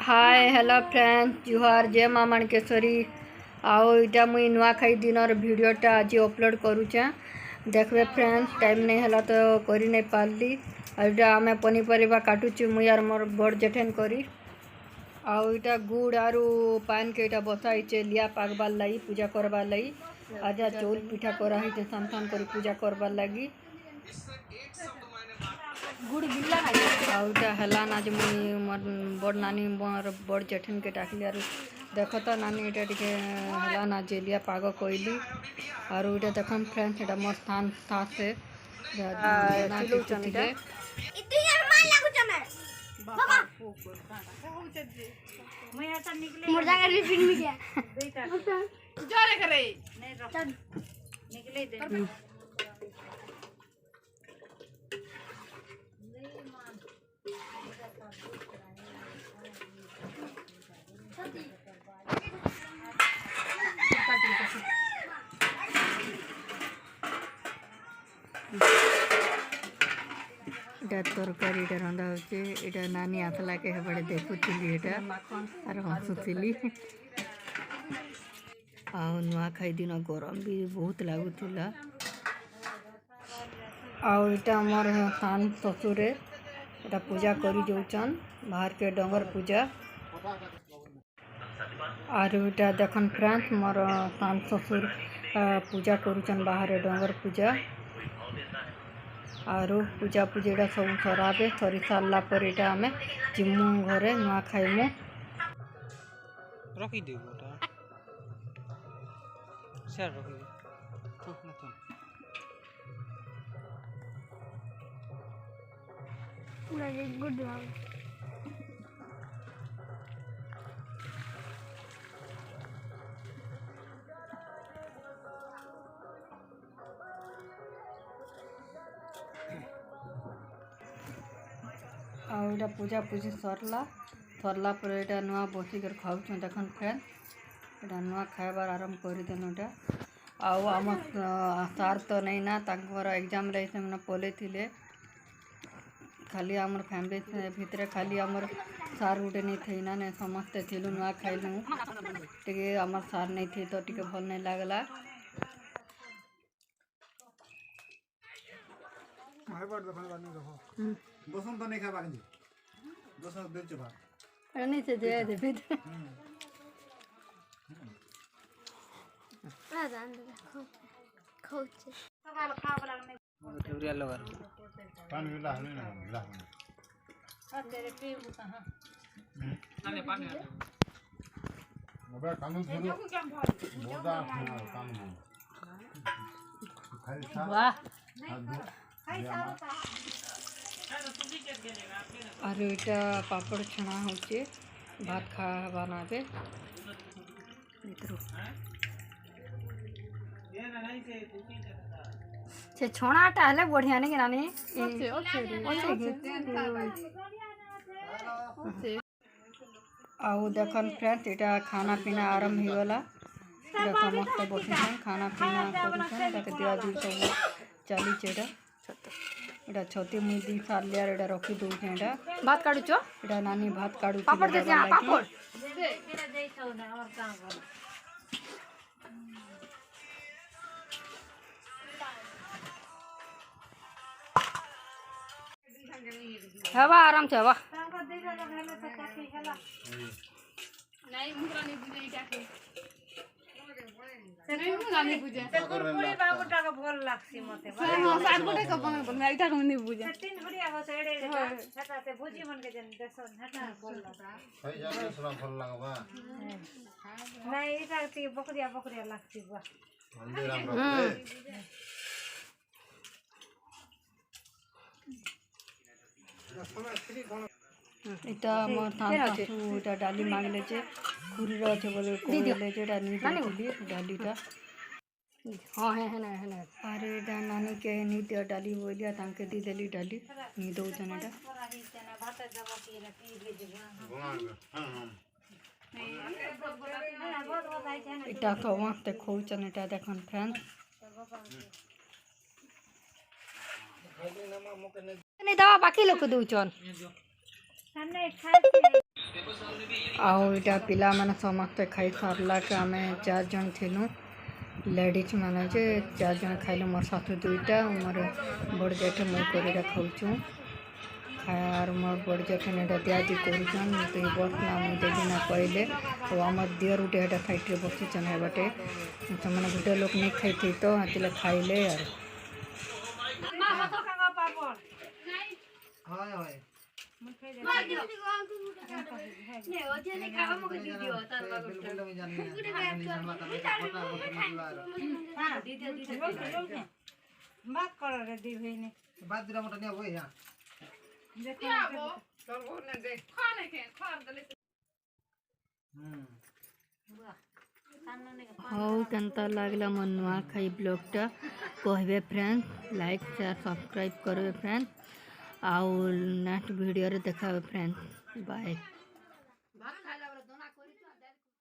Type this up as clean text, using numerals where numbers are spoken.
Hi hello friends जुहार जय मां माणकेश्वरी। आओ इटा मुई नुआखाई दिनर वीडियोटा आज अपलोड करुचे। देखबे फ्रेंड्स टाइम नहीं हला तो करी नहीं पारली। इटा आमे पनीपरिया काटुचु मुई यार मोर बड़ जेठेन करी। आओ इटा गुड़ आरु पान के इटा बसाइचे लिया पागबार लगी पूजा करबार लगी। आज चौल पिठा करा सान सान करी पूजा करबार लगी। गुड़ गिला आउटा हला ना जो मुई मोर बड़ नानी मोर बड़ जेठन के डाकली आरु देख तो नानी इटा टिके हला ना जेलिया पाग कोइली आरु इटा देखम फ्रेंड्स इटा मोर स्थान था से चिलु चनिले इतु यार मान लागु चमे बाबा मैं आता निकले मोर जगह भी फिल्म गया बेटा जोरे करे नहीं रख निकले दे तरकारी रंधा हो नानी आसला के बड़े देखुली आर हसुली नुआखाई दिन गरम भी बहुत लगुला। आमर सान ससुरे एटा पूजा करी जाऊन बाहर के डंगर पूजा आर इटा देखन फ्रेंड्स मोर सान ससुर पूजा करुचन बाहर डंगर पूजा आरो पूजा पूजा सब सराबे सरी सारा पर इटा आमे जिमु घरे नुआ खाइमु रखी दे गोटा शेयर रखी दे ना तो पूरा गुड आउटा पूजा पूजी सरला पर एटा नुआ बसिकर खाऊँ देखन फ्रेंड एटा नुआ खाइबार आरंभ करदेनु एटा आउ आम सार तो नहीं ना एग्जाम रही से मैंने पले थिले खाली आमर फैमिली भितर खाली आमर सार गुटे नहीं थी ना समस्ते थिलु नुआ खाइलु टे आमर सार नहीं थी तो टे भल नहीं लगला। बसंत तो नहीं खा पाएंगे बसंत दे चुका नहीं से दे दे फिर आ जान दे खो सकाल खा वाला नहीं फेवरिया लगा पानी मिला हमें ना मिला आ तेरे पे होता है नाले पानी आ मोबाइल कानून छोड़ो मोदा कानून खाली था वाह और इटा पापड़ छना होचे भात खा बनाबे से छोनाटा हले बढ़िया नहीं नानी आउ देखन फ्रेंड्स इटा खाना पीना आरंभ हो गला समस्त बसिछन खाना पीना करुछन दिया दी सब चली चेटा एटा छती मुई दी सार लियार एटा रखी दउ एटा भात काडुचो एटा नानी भात काडु पापड़ दे जा पापड़ एटा देई छौ ना हमर काम कर हवा आराम से हवा नहीं मुकरा नहीं बुझे क्या के नहीं मुकरा बुझे ते कुरकुरी बाबूटा का भल लागसी मते हां सात गोटे का बन आइटा को नहीं बुझे तीन बढ़िया बस एड़े हटा से भुजी मन के जन देसो हटा बोल लगा सही जाने सुना भल लागबा नहीं इटा ती बकरिया लागसी बा हल्दी राम रखते इटा मोर थान पासु इटा डाली मांगले जे खुरी रहे बोले कोले जेटा नी देली डालीटा हां है ना अरे डा नानी के नी दे डाली बोलिया तांके दी देली डाली नी दउ जनेटा भात दबा के पी भेजबा इटा तो मस्त खौ जनेटा देखन फ्रेंड नहीं दवा बाकी लोग दूचन आउटा पिला माने समस्ते खाई सारला के आम 4 जन थिलु लेडीज माने जे 4 जन खाइलु मोर साथु दुईटा मोर बड़ जेठ मुई करिरा खाउछु खार मोर बड़ जेठ नेटा दियादी करूछन तो ये बस ना मुई देली ना कहले तो हमर दियर उठे हेटा साइड रे बसी चन है बटे तो माने गुटे लोग नहीं खाइथि तो हातिले खाइले यार हौ केनता लागला मोर नुआखाई ब्लॉगटा कहबे फ्रेंड लाइक शेयर सब्सक्राइब करबे फ्रेंड आउ नेक्स्ट वीडियो रे देखाबे फ्रेंड बाय।